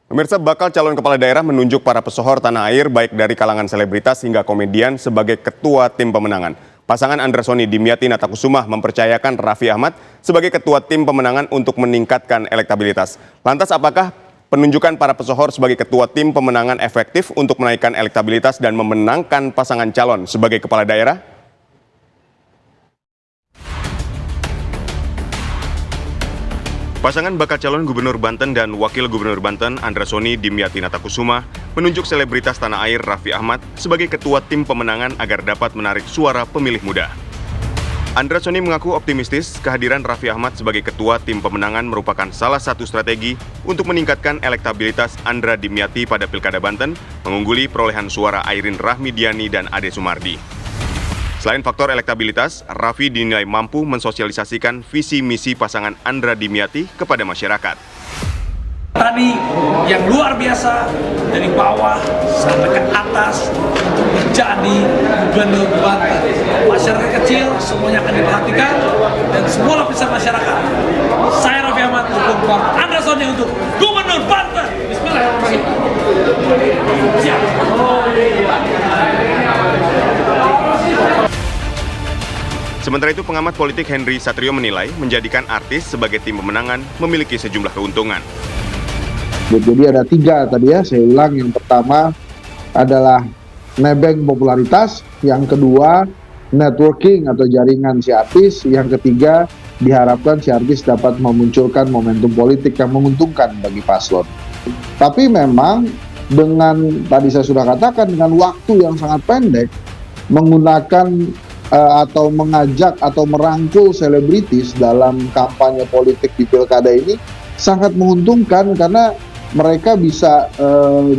Pemirsa, bakal calon kepala daerah menunjuk para pesohor tanah air baik dari kalangan selebritas hingga komedian sebagai ketua tim pemenangan. Pasangan Andra Sony Dimyati Natakusumah mempercayakan Raffi Ahmad sebagai ketua tim pemenangan untuk meningkatkan elektabilitas. Lantas apakah penunjukan para pesohor sebagai ketua tim pemenangan efektif untuk menaikkan elektabilitas dan memenangkan pasangan calon sebagai kepala daerah? Pasangan bakal calon Gubernur Banten dan Wakil Gubernur Banten Andra Sony Dimyati Natakusumah menunjuk selebritas tanah air Raffi Ahmad sebagai ketua tim pemenangan agar dapat menarik suara pemilih muda. Andra Sony mengaku optimistis kehadiran Raffi Ahmad sebagai ketua tim pemenangan merupakan salah satu strategi untuk meningkatkan elektabilitas Andra Dimyati pada Pilkada Banten, mengungguli perolehan suara Airin Rahmidiani dan Ade Sumardi. Selain faktor elektabilitas, Raffi dinilai mampu mensosialisasikan visi misi pasangan Andra Dimyati kepada masyarakat. Tadi yang luar biasa dari bawah sampai ke atas menjadi Gubernur Banten. Masyarakat kecil semuanya akan diperhatikan dan semua lapisan masyarakat. Saya Raffi Ahmad dukung Pak Andra Sony untuk Gubernur Banten. Bismillahirrahmanirrahim. Sementara itu, pengamat politik Henry Satrio menilai menjadikan artis sebagai tim pemenangan memiliki sejumlah keuntungan. Jadi ada 3 tadi ya, saya ulang. Yang pertama adalah nebeng popularitas, yang kedua networking atau jaringan si artis, yang ketiga diharapkan si artis dapat memunculkan momentum politik yang menguntungkan bagi paslon. Tapi memang dengan, tadi saya sudah katakan, dengan waktu yang sangat pendek, menggunakan atau mengajak atau merangkul selebritis dalam kampanye politik di pilkada ini sangat menguntungkan karena mereka bisa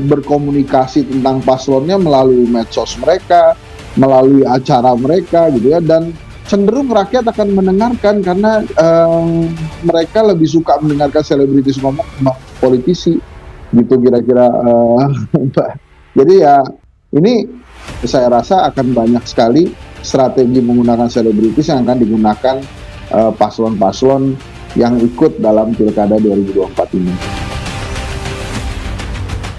berkomunikasi tentang paslonnya melalui medsos mereka, melalui acara mereka gitu ya, dan cenderung rakyat akan mendengarkan karena mereka lebih suka mendengarkan selebritis ngomong politisi gitu kira-kira. Jadi ya ini saya rasa akan banyak sekali strategi menggunakan selebritis yang akan digunakan paslon-paslon yang ikut dalam Pilkada 2024 ini.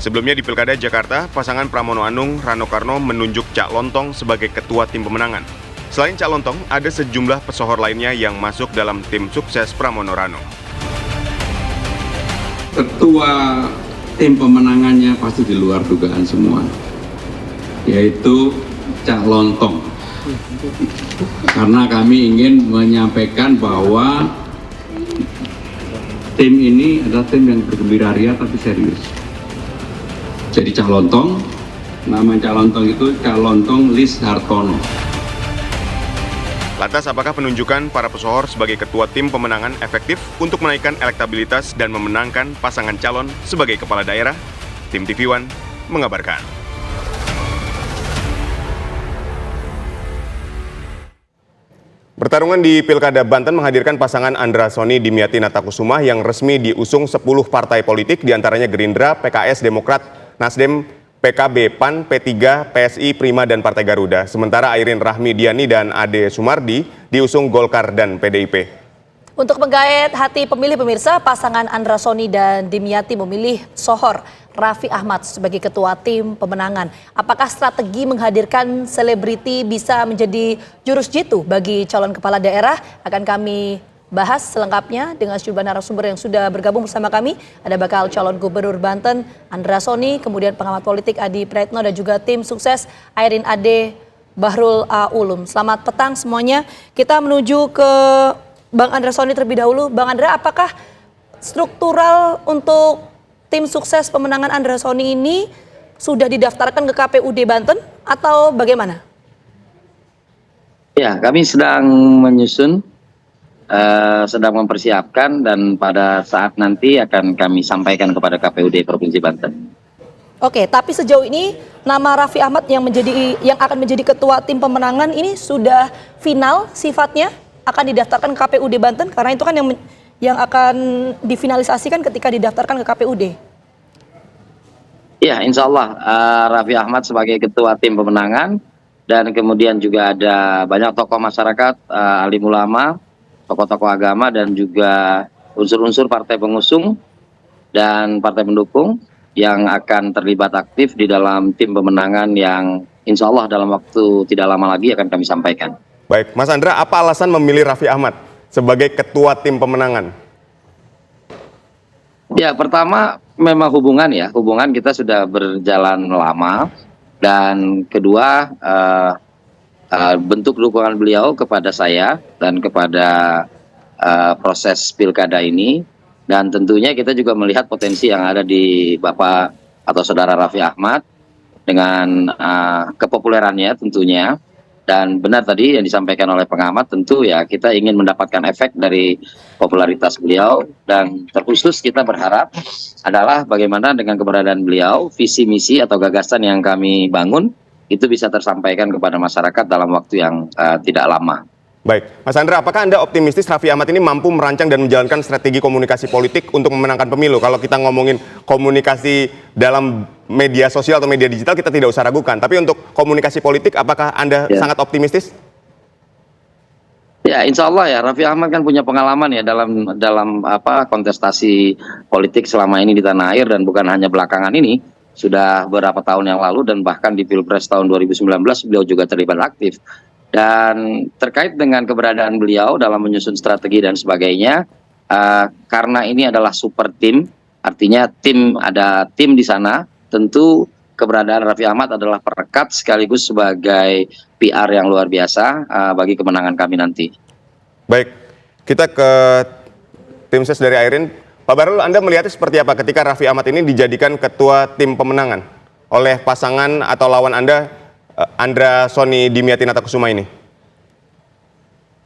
Sebelumnya di Pilkada Jakarta, pasangan Pramono Anung Rano Karno menunjuk Cak Lontong sebagai ketua tim pemenangan. Selain Cak Lontong, ada sejumlah pesohor lainnya yang masuk dalam tim sukses Pramono Rano. Ketua tim pemenangannya pasti di luar dugaan semua, yaitu Cak Lontong. Karena kami ingin menyampaikan bahwa tim ini adalah tim yang bergembira ria tapi serius. Jadi Cak Lontong, nama Cak Lontong itu Cak Lontong Lis Hartono. Lantas apakah penunjukan para pesohor sebagai ketua tim pemenangan efektif untuk menaikkan elektabilitas dan memenangkan pasangan calon sebagai kepala daerah? Tim TV One mengabarkan. Pertarungan di Pilkada Banten menghadirkan pasangan Andra Sony Dimyati Natakusumah yang resmi diusung 10 partai politik, diantaranya Gerindra, PKS, Demokrat, Nasdem, PKB, PAN, P3, PSI, Prima, dan Partai Garuda. Sementara Airin Rahmidiani dan Ade Sumardi diusung Golkar dan PDIP. Untuk menggait hati pemilih, pemirsa, pasangan Andra Sony dan Dimyati memilih sohor Raffi Ahmad sebagai ketua tim pemenangan. Apakah strategi menghadirkan selebriti bisa menjadi jurus jitu bagi calon kepala daerah? Akan kami bahas selengkapnya dengan sejumlah narasumber yang sudah bergabung bersama kami. Ada bakal calon Gubernur Banten Andra Sony, kemudian pengamat politik Adi Praetno, dan juga tim sukses Airin Ade Bahrul Ulum. Selamat petang semuanya. Kita menuju ke Bang Andra Sony terlebih dahulu. Bang Andra, apakah struktural untuk tim sukses pemenangan Andra Sony ini sudah didaftarkan ke KPUD Banten atau bagaimana? Ya, kami sedang menyusun, sedang mempersiapkan, dan pada saat nanti akan kami sampaikan kepada KPUD Provinsi Banten. Oke, tapi sejauh ini nama Raffi Ahmad yang akan menjadi ketua tim pemenangan ini sudah final sifatnya, akan didaftarkan ke KPUD Banten, karena itu kan yang akan difinalisasikan ketika didaftarkan ke KPUD. Ya, insya Allah Raffi Ahmad sebagai ketua tim pemenangan, dan kemudian juga ada banyak tokoh masyarakat, alim ulama, tokoh-tokoh agama, dan juga unsur-unsur partai pengusung dan partai pendukung yang akan terlibat aktif di dalam tim pemenangan yang insya Allah dalam waktu tidak lama lagi akan kami sampaikan. Baik, Mas Andra, apa alasan memilih Raffi Ahmad sebagai ketua tim pemenangan? Ya, pertama memang hubungan kita sudah berjalan lama, dan kedua bentuk dukungan beliau kepada saya dan kepada proses pilkada ini, dan tentunya kita juga melihat potensi yang ada di Bapak atau Saudara Raffi Ahmad dengan kepopulerannya tentunya. Dan benar tadi yang disampaikan oleh pengamat, tentu ya kita ingin mendapatkan efek dari popularitas beliau, dan terkhusus kita berharap adalah bagaimana dengan keberadaan beliau, visi misi atau gagasan yang kami bangun itu bisa tersampaikan kepada masyarakat dalam waktu yang tidak lama. Baik, Mas Andra, apakah Anda optimistis Raffi Ahmad ini mampu merancang dan menjalankan strategi komunikasi politik untuk memenangkan pemilu? Kalau kita ngomongin komunikasi dalam media sosial atau media digital, kita tidak usah ragukan. Tapi untuk komunikasi politik, apakah Anda sangat optimistis? Ya, insya Allah ya, Raffi Ahmad kan punya pengalaman ya dalam kontestasi politik selama ini di tanah air, dan bukan hanya belakangan ini, sudah beberapa tahun yang lalu, dan bahkan di Pilpres tahun 2019 beliau juga terlibat aktif. Dan terkait dengan keberadaan beliau dalam menyusun strategi dan sebagainya, karena ini adalah super tim, artinya ada tim di sana, tentu keberadaan Raffi Ahmad adalah perekat sekaligus sebagai PR yang luar biasa bagi kemenangan kami nanti. Baik, kita ke tim ses dari Airin. Pak Bahrul, Anda melihatnya seperti apa ketika Raffi Ahmad ini dijadikan ketua tim pemenangan oleh pasangan atau lawan Anda, Andrasoni Dimyati Natakusuma ini?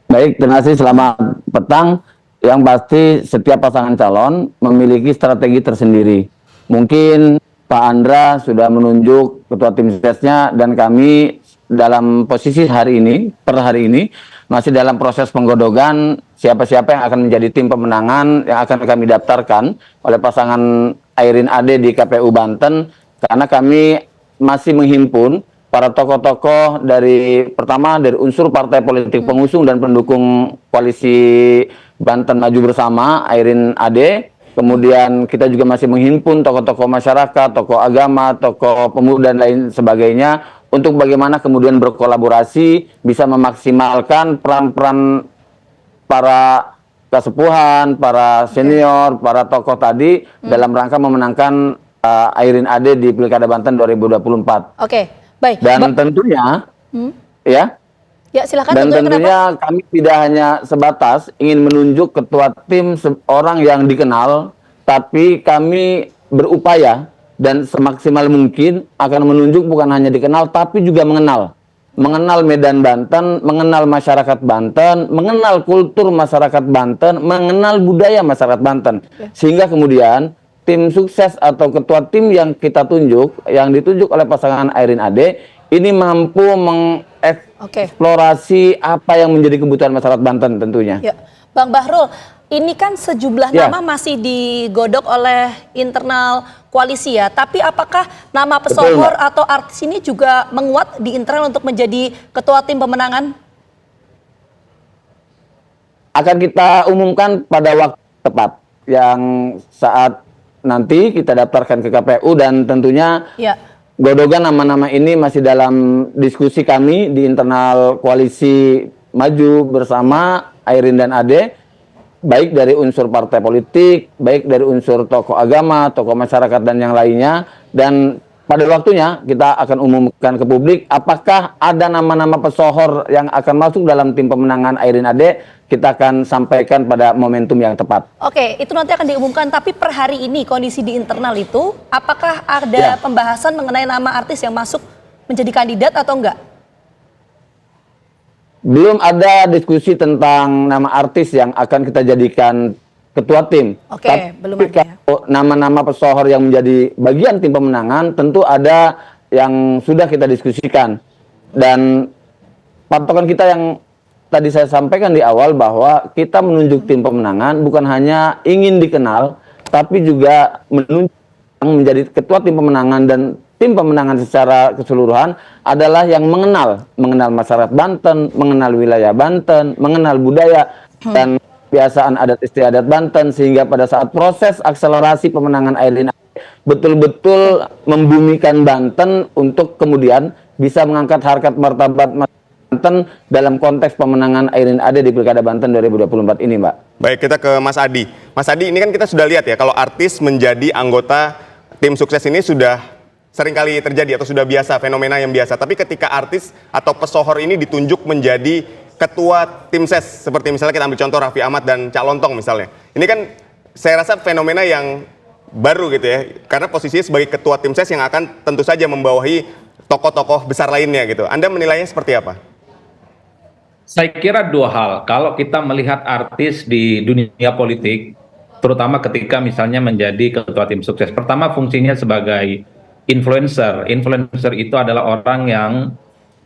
Baik, terima kasih. Selamat petang. Yang pasti setiap pasangan calon memiliki strategi tersendiri. Mungkin Pak Andra sudah menunjuk ketua tim sesnya, dan kami dalam posisi per hari ini masih dalam proses penggodogan siapa-siapa yang akan menjadi tim pemenangan yang akan kami daftarkan oleh pasangan Airin Ade di KPU Banten, karena kami masih menghimpun para tokoh-tokoh dari unsur partai politik pengusung dan pendukung koalisi Banten Maju Bersama Airin Ade. Kemudian kita juga masih menghimpun tokoh-tokoh masyarakat, tokoh agama, tokoh pemuda dan lain sebagainya, untuk bagaimana kemudian berkolaborasi bisa memaksimalkan peran-peran para kesepuhan, para senior, para tokoh tadi dalam rangka memenangkan Airin Ade di Pilkada Banten 2024. Oke. Baik. Dan tentunya, ya silakan. Dan tentunya kami tidak hanya sebatas ingin menunjuk ketua tim seorang yang dikenal, tapi kami berupaya dan semaksimal mungkin akan menunjuk bukan hanya dikenal, tapi juga mengenal Medan Banten, mengenal masyarakat Banten, mengenal kultur masyarakat Banten, mengenal budaya masyarakat Banten, sehingga kemudian tim sukses atau ketua tim yang kita tunjuk, yang ditunjuk oleh pasangan Airin Ade, ini mampu mengeksplorasi apa yang menjadi kebutuhan masyarakat Banten tentunya. Ya. Bang Bahrul, ini kan sejumlah nama masih digodok oleh internal koalisi ya, tapi apakah nama pesohor atau artis ini juga menguat di internal untuk menjadi ketua tim pemenangan? Akan kita umumkan pada waktu tepat, yang saat nanti kita daftarkan ke KPU, dan tentunya godogan nama-nama ini masih dalam diskusi kami di internal koalisi Maju Bersama Airin dan Ade, baik dari unsur partai politik, baik dari unsur tokoh agama, tokoh masyarakat dan yang lainnya. Dan pada waktunya kita akan umumkan ke publik apakah ada nama-nama pesohor yang akan masuk dalam tim pemenangan Airin Ade. Kita akan sampaikan pada momentum yang tepat. Oke, itu nanti akan diumumkan. Tapi per hari ini kondisi di internal itu, apakah ada pembahasan mengenai nama artis yang masuk menjadi kandidat atau enggak? Belum ada diskusi tentang nama artis yang akan kita jadikan ketua tim. Oke, tapi belum ada. Kalau nama-nama pesohor yang menjadi bagian tim pemenangan, tentu ada yang sudah kita diskusikan. Dan patokan kita yang tadi saya sampaikan di awal, bahwa kita menunjuk tim pemenangan bukan hanya ingin dikenal, tapi juga menunjuk menjadi ketua tim pemenangan, dan tim pemenangan secara keseluruhan adalah yang mengenal masyarakat Banten, mengenal wilayah Banten, mengenal budaya dan kebiasaan adat istiadat Banten, sehingga pada saat proses akselerasi pemenangan Airin betul-betul membumikan Banten untuk kemudian bisa mengangkat harkat martabat Banten dalam konteks pemenangan Airin Ade di Pilkada Banten 2024 ini, Mbak. Baik, kita ke Mas Adi. Mas Adi, ini kan kita sudah lihat ya, kalau artis menjadi anggota tim sukses ini sudah seringkali terjadi atau sudah biasa, fenomena yang biasa. Tapi ketika artis atau pesohor ini ditunjuk menjadi ketua tim ses, seperti misalnya kita ambil contoh Raffi Ahmad dan Cak Lontong misalnya. Ini kan saya rasa fenomena yang baru gitu ya, karena posisinya sebagai ketua tim ses yang akan tentu saja membawahi tokoh-tokoh besar lainnya gitu. Anda menilainya seperti apa? Saya kira dua hal. Kalau kita melihat artis di dunia politik, terutama ketika misalnya menjadi ketua tim sukses. Pertama, fungsinya sebagai influencer. Influencer itu adalah orang yang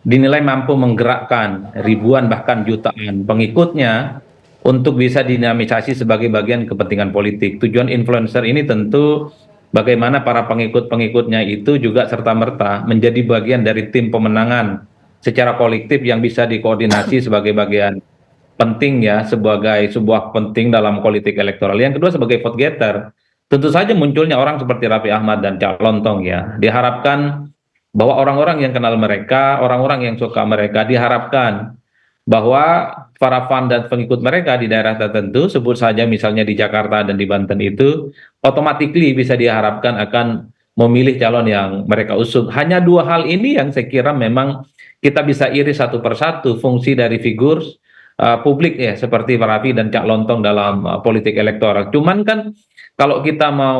dinilai mampu menggerakkan ribuan bahkan jutaan pengikutnya untuk bisa dinamisasi sebagai bagian kepentingan politik. Tujuan influencer ini tentu bagaimana para pengikut-pengikutnya itu juga serta-merta menjadi bagian dari tim pemenangan secara kolektif yang bisa dikoordinasi sebagai bagian penting ya, sebagai sebuah penting dalam politik elektoral. Yang kedua sebagai vote getter. Tentu saja munculnya orang seperti Raffi Ahmad dan Cak Lontong ya. Diharapkan bahwa orang-orang yang kenal mereka, orang-orang yang suka mereka, diharapkan bahwa para fan dan pengikut mereka di daerah tertentu, sebut saja misalnya di Jakarta dan di Banten itu, otomatis bisa diharapkan akan memilih calon yang mereka usung. Hanya dua hal ini yang saya kira memang kita bisa iris satu persatu fungsi dari figur publik ya, seperti Raffi dan Cak Lontong dalam politik elektoral. Cuman kan kalau kita mau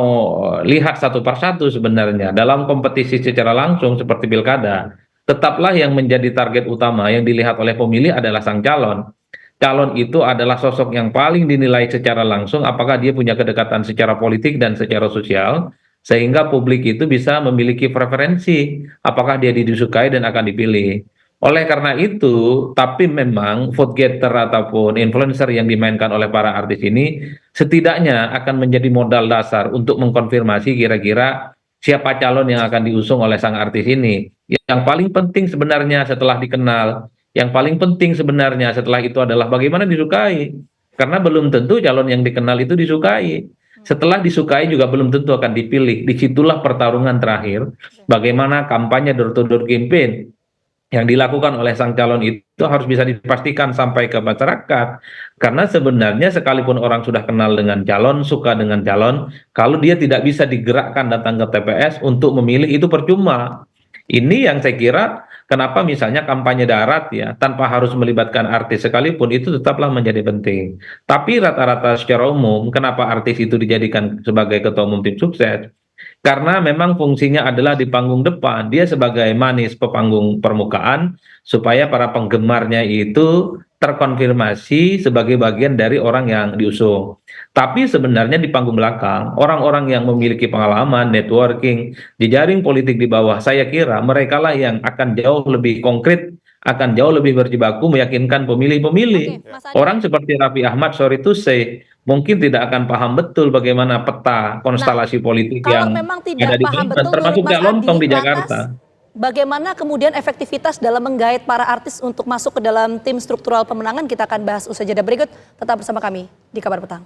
lihat satu persatu sebenarnya dalam kompetisi secara langsung seperti pilkada, tetaplah yang menjadi target utama yang dilihat oleh pemilih adalah sang calon. Calon itu adalah sosok yang paling dinilai secara langsung apakah dia punya kedekatan secara politik dan secara sosial, sehingga publik itu bisa memiliki preferensi apakah dia disukai dan akan dipilih. Oleh karena itu, tapi memang vote getter ataupun influencer yang dimainkan oleh para artis ini setidaknya akan menjadi modal dasar untuk mengkonfirmasi kira-kira siapa calon yang akan diusung oleh sang artis ini. Yang paling penting sebenarnya setelah dikenal, yang paling penting sebenarnya setelah itu adalah bagaimana disukai. Karena belum tentu calon yang dikenal itu disukai. Setelah disukai juga belum tentu akan dipilih. Disitulah pertarungan terakhir, bagaimana kampanye door-to-door campaign yang dilakukan oleh sang calon itu harus bisa dipastikan sampai ke masyarakat. Karena sebenarnya sekalipun orang sudah kenal dengan calon, suka dengan calon, kalau dia tidak bisa digerakkan datang ke TPS untuk memilih itu percuma. Ini yang saya kira kenapa misalnya kampanye darat ya, tanpa harus melibatkan artis sekalipun itu tetaplah menjadi penting. Tapi rata-rata secara umum, kenapa artis itu dijadikan sebagai ketua umum tim sukses? Karena memang fungsinya adalah di panggung depan, dia sebagai manis pepanggung permukaan supaya para penggemarnya itu terkonfirmasi sebagai bagian dari orang yang diusung. Tapi sebenarnya di panggung belakang, orang-orang yang memiliki pengalaman, networking, jejaring politik di bawah, saya kira mereka lah yang akan jauh lebih konkret, akan jauh lebih berjibaku meyakinkan pemilih-pemilih. Oke, Mas Adi. Orang seperti Raffi Ahmad, sorry to say, mungkin tidak akan paham betul bagaimana peta konstelasi politik Kalau yang memang ada tidak di paham Banten, betul termasuk menurut Cak Mas Lontong Adi, di Jakarta. lantas bagaimana kemudian efektivitas dalam menggait para artis untuk masuk ke dalam tim struktural pemenangan? Kita akan bahas usai jeda berikut. Tetap bersama kami di Kabar Petang.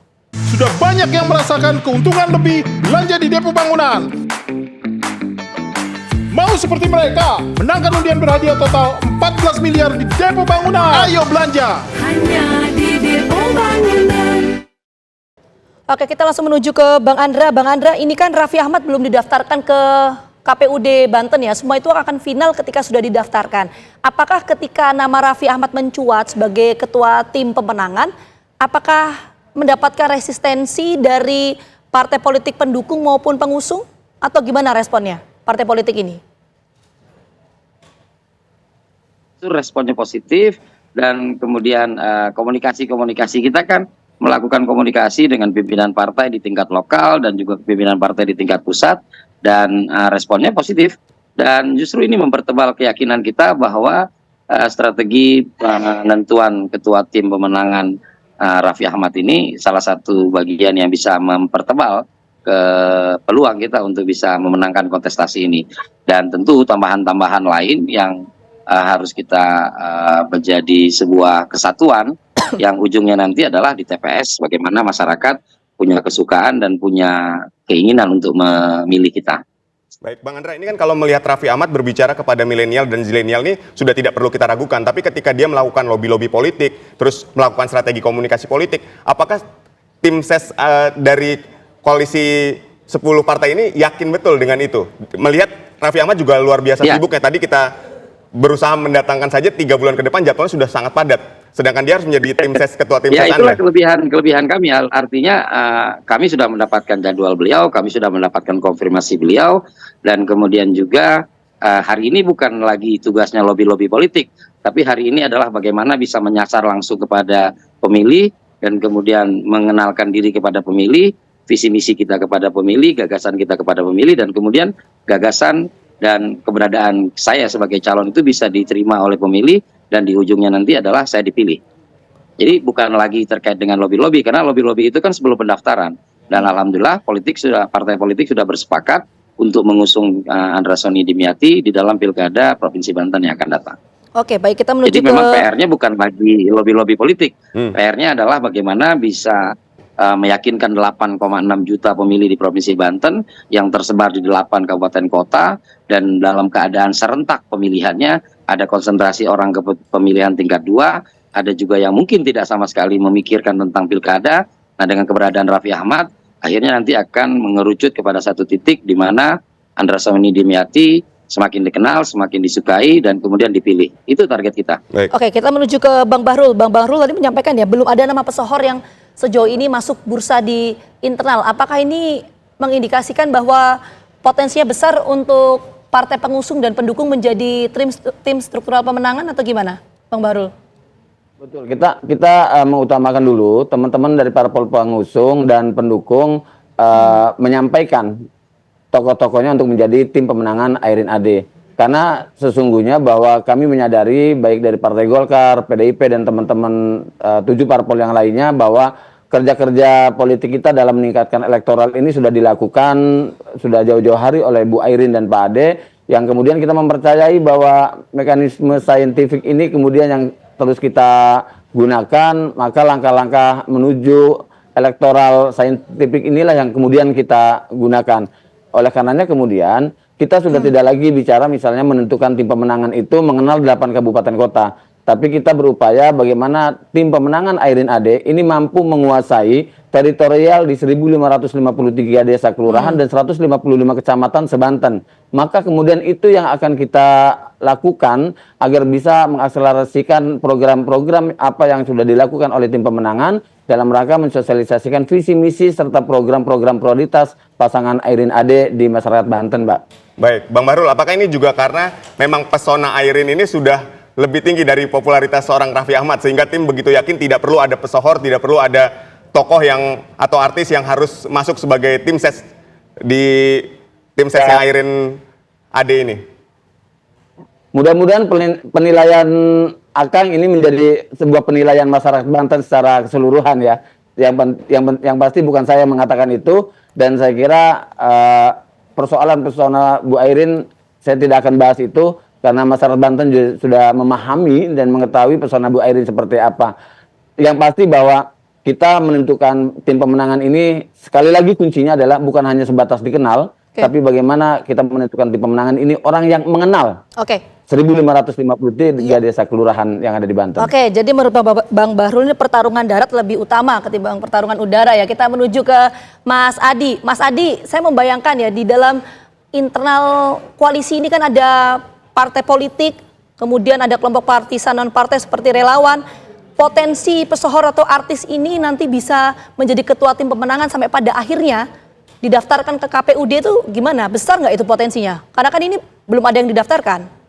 Sudah banyak yang merasakan keuntungan lebih belanja di Depo Bangunan. Mau seperti mereka, menangkan undian berhadiah total 14 miliar di Depo Bangunan. Ayo belanja! Hanya di Depo Bangunan. Oke, kita langsung menuju ke Bang Andra. Bang Andra, ini kan Raffi Ahmad belum didaftarkan ke KPUD Banten ya. Semua itu akan final ketika sudah didaftarkan. Apakah ketika nama Raffi Ahmad mencuat sebagai ketua tim pemenangan, apakah mendapatkan resistensi dari partai politik pendukung maupun pengusung? Atau gimana responnya partai politik ini? Itu responnya positif dan kemudian komunikasi kita kan melakukan komunikasi dengan pimpinan partai di tingkat lokal dan juga pimpinan partai di tingkat pusat dan responnya positif dan justru ini mempertebal keyakinan kita bahwa strategi penentuan ketua tim pemenangan Raffi Ahmad ini salah satu bagian yang bisa mempertebal ke peluang kita untuk bisa memenangkan kontestasi ini dan tentu tambahan-tambahan lain yang harus kita menjadi sebuah kesatuan yang ujungnya nanti adalah di TPS bagaimana masyarakat punya kesukaan dan punya keinginan untuk memilih kita. Baik, Bang Andra, ini kan kalau melihat Raffi Ahmad berbicara kepada milenial dan zilenial ini sudah tidak perlu kita ragukan. Tapi ketika dia melakukan lobby-lobby politik, terus melakukan strategi komunikasi politik, apakah tim ses dari koalisi 10 partai ini yakin betul dengan itu? Melihat Raffi Ahmad juga luar biasa sibuknya. Tadi kita berusaha mendatangkan saja 3 bulan ke depan, jadwalnya sudah sangat padat. Sedangkan dia harus menjadi tim ses, ketua tim ses itulah Anda. kelebihan kami. Artinya kami sudah mendapatkan jadwal beliau, kami sudah mendapatkan konfirmasi beliau, dan kemudian juga hari ini bukan lagi tugasnya lobby-lobby politik, tapi hari ini adalah bagaimana bisa menyasar langsung kepada pemilih dan kemudian mengenalkan diri kepada pemilih, visi misi kita kepada pemilih, gagasan kita kepada pemilih, dan kemudian gagasan dan keberadaan saya sebagai calon itu bisa diterima oleh pemilih, dan di ujungnya nanti adalah saya dipilih. Jadi bukan lagi terkait dengan lobby-lobby, karena lobby-lobby itu kan sebelum pendaftaran. Dan alhamdulillah partai politik sudah bersepakat untuk mengusung Andra Sony Dimyati di dalam pilkada Provinsi Banten yang akan datang. Oke, baik, kita menuju Jadi memang PR-nya bukan lagi lobby-lobby politik. PR-nya adalah bagaimana bisa meyakinkan 8,6 juta pemilih di Provinsi Banten yang tersebar di 8 kabupaten kota, dan dalam keadaan serentak pemilihannya, ada konsentrasi orang ke pemilihan tingkat 2, ada juga yang mungkin tidak sama sekali memikirkan tentang pilkada. Nah, dengan keberadaan Raffi Ahmad, akhirnya nanti akan mengerucut kepada satu titik di mana Andra Sony Dimyati semakin dikenal, semakin disukai, dan kemudian dipilih. Itu target kita. Baik. Oke, kita menuju ke Bang Bahrul. Bang Bahrul tadi menyampaikan ya, belum ada nama pesohor yang sejauh ini masuk bursa di internal. Apakah ini mengindikasikan bahwa potensinya besar untuk partai pengusung dan pendukung menjadi tim struktural pemenangan atau gimana, Bang Bahrul? Betul, kita mengutamakan dulu teman-teman dari parpol pengusung dan pendukung menyampaikan tokoh-tokohnya untuk menjadi tim pemenangan Airin AD. Karena sesungguhnya bahwa kami menyadari baik dari Partai Golkar, PDIP, dan teman-teman 7 parpol yang lainnya bahwa kerja-kerja politik kita dalam meningkatkan elektoral ini sudah dilakukan sudah jauh-jauh hari oleh Bu Airin dan Pak Ade, yang kemudian kita mempercayai bahwa mekanisme saintifik ini kemudian yang terus kita gunakan, maka langkah-langkah menuju elektoral saintifik inilah yang kemudian kita gunakan. Oleh karenanya kemudian kita sudah tidak lagi bicara misalnya menentukan tim pemenangan itu mengenal 8 kabupaten kota. Tapi kita berupaya bagaimana tim pemenangan Airin AD ini mampu menguasai teritorial di 1.553 desa kelurahan dan 155 kecamatan se-Banten. Maka kemudian itu yang akan kita lakukan agar bisa mengakselerasikan program-program apa yang sudah dilakukan oleh tim pemenangan dalam rangka mensosialisasikan visi misi serta program-program prioritas pasangan Airin AD di masyarakat Banten, Mbak. Baik, Bang Bahrul, apakah ini juga karena memang pesona Airin ini sudah lebih tinggi dari popularitas seorang Raffi Ahmad, sehingga tim begitu yakin tidak perlu ada pesohor, tidak perlu ada tokoh yang atau artis yang harus masuk sebagai tim ses di tim sesnya Airin AD ini? Mudah-mudahan penilaian Akang ini menjadi sebuah penilaian masyarakat Banten secara keseluruhan ya. Yang pasti bukan saya mengatakan itu, dan saya kira persoalan persona Bu Airin saya tidak akan bahas itu karena masyarakat Banten juga sudah memahami dan mengetahui persona Bu Airin seperti apa. Yang pasti bahwa kita menentukan tim pemenangan ini sekali lagi kuncinya adalah bukan hanya sebatas dikenal, tapi bagaimana kita menentukan tim pemenangan ini orang yang mengenal. 1.553 desa kelurahan yang ada di Banten. Oke, jadi menurut Bang Bahrul ini pertarungan darat lebih utama ketimbang pertarungan udara ya. Kita menuju ke Mas Adi. Mas Adi, saya membayangkan ya di dalam internal koalisi ini kan ada partai politik, kemudian ada kelompok partisan non partai seperti relawan. Potensi pesohor atau artis ini nanti bisa menjadi ketua tim pemenangan sampai pada akhirnya didaftarkan ke KPUD itu gimana? Besar nggak itu potensinya? Karena kan ini belum ada yang didaftarkan.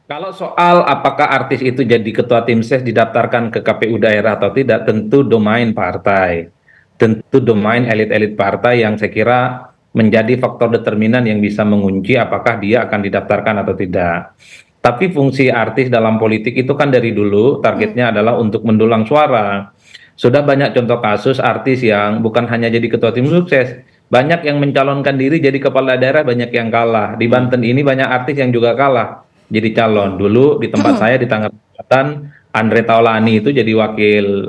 Kalau soal apakah artis itu jadi ketua tim ses didaftarkan ke KPU daerah atau tidak, tentu domain partai. Tentu domain elit-elit partai yang saya kira menjadi faktor determinan yang bisa mengunci apakah dia akan didaftarkan atau tidak. Tapi fungsi artis dalam politik itu kan dari dulu targetnya adalah untuk mendulang suara. Sudah banyak contoh kasus artis yang bukan hanya jadi ketua tim sukses, banyak yang mencalonkan diri jadi kepala daerah, banyak yang kalah. Di Banten ini banyak artis yang juga kalah jadi calon. Dulu di tempat saya di Tangerang Selatan, Andre Taulani itu jadi wakil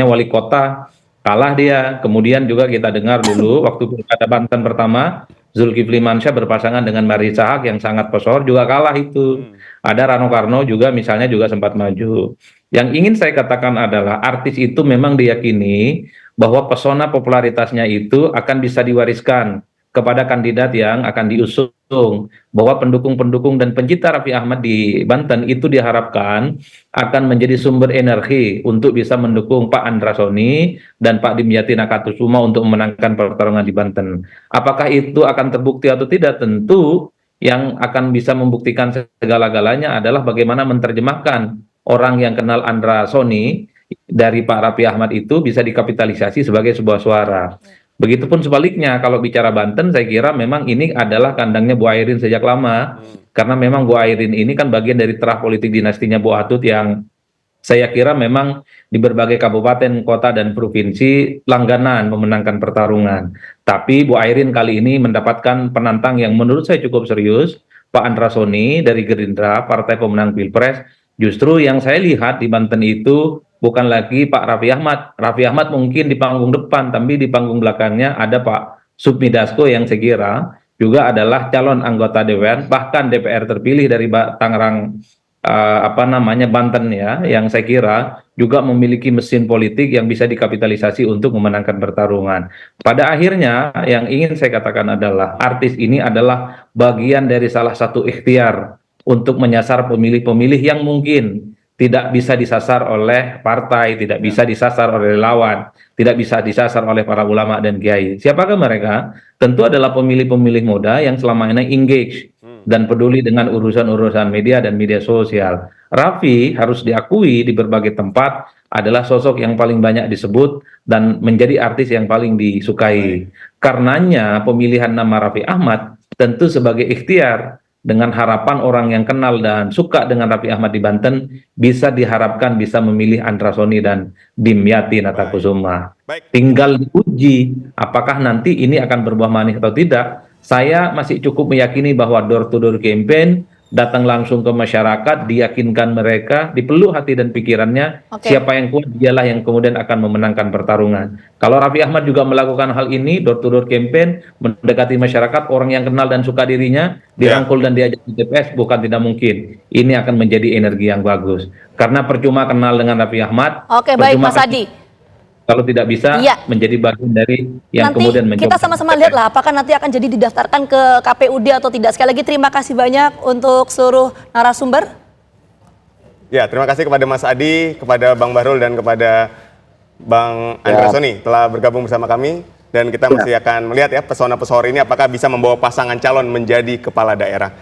wali kota kalah dia. Kemudian juga kita dengar dulu waktu pilkada Banten pertama, Zulkifli Mansyah berpasangan dengan Marisa Haque yang sangat pesor juga kalah itu. Ada Rano Karno juga misalnya juga sempat maju. Yang ingin saya katakan adalah artis itu memang diyakini bahwa pesona popularitasnya itu akan bisa diwariskan kepada kandidat yang akan diusung, bahwa pendukung-pendukung dan pencinta Raffi Ahmad di Banten itu diharapkan akan menjadi sumber energi untuk bisa mendukung Pak Andra Soni dan Pak Dimyati Nakatusuma untuk memenangkan pertarungan di Banten. Apakah itu akan terbukti atau tidak? Tentu yang akan bisa membuktikan segala-galanya adalah bagaimana menerjemahkan orang yang kenal Andra Soni dari Pak Raffi Ahmad itu bisa dikapitalisasi sebagai sebuah suara. Begitupun sebaliknya, kalau bicara Banten, saya kira memang ini adalah kandangnya Bu Airin sejak lama. Karena memang Bu Airin ini kan bagian dari terah politik dinastinya Bu Atut yang saya kira memang di berbagai kabupaten, kota, dan provinsi langganan memenangkan pertarungan. Tapi Bu Airin kali ini mendapatkan penantang yang menurut saya cukup serius, Pak Andra Soni dari Gerindra, partai pemenang Pilpres. Justru yang saya lihat di Banten itu bukan lagi Pak Raffi Ahmad. Raffi Ahmad mungkin di panggung depan, tapi di panggung belakangnya ada Pak Sufmi Dasko yang saya kira juga adalah calon anggota DPR, bahkan DPR terpilih dari Tangerang Banten ya, yang saya kira juga memiliki mesin politik yang bisa dikapitalisasi untuk memenangkan pertarungan. Pada akhirnya yang ingin saya katakan adalah artis ini adalah bagian dari salah satu ikhtiar untuk menyasar pemilih-pemilih yang mungkin tidak bisa disasar oleh partai, tidak bisa disasar oleh lawan, tidak bisa disasar oleh para ulama dan kiai. Siapakah mereka? Tentu adalah pemilih-pemilih muda yang selama ini engage dan peduli dengan urusan-urusan media dan media sosial. Raffi harus diakui di berbagai tempat adalah sosok yang paling banyak disebut dan menjadi artis yang paling disukai. Karenanya pemilihan nama Raffi Ahmad tentu sebagai ikhtiar dengan harapan orang yang kenal dan suka dengan Raffi Ahmad di Banten bisa diharapkan bisa memilih Andra Soni dan Dimyati Natakusuma. Tinggal diuji apakah nanti ini akan berbuah manis atau tidak. Saya masih cukup meyakini bahwa door to door campaign, datang langsung ke masyarakat, diyakinkan mereka, dipeluk hati dan pikirannya, siapa yang kuat dialah yang kemudian akan memenangkan pertarungan. Kalau Raffi Ahmad juga melakukan hal ini, door to door campaign, mendekati masyarakat, orang yang kenal dan suka dirinya, dirangkul dan diajak di TPS, bukan tidak mungkin. Ini akan menjadi energi yang bagus. Karena percuma kenal dengan Raffi Ahmad. Oke, baik Mas Adi. Kalau tidak bisa menjadi bagian dari yang nanti kemudian mencoba. Kita sama-sama lihatlah apakah nanti akan jadi didaftarkan ke KPUD atau tidak. Sekali lagi terima kasih banyak untuk seluruh narasumber. Ya, terima kasih kepada Mas Adi, kepada Bang Bahrul dan kepada Bang Andra Soni telah bergabung bersama kami. Dan kita masih akan melihat ya pesona pesohor ini apakah bisa membawa pasangan calon menjadi kepala daerah.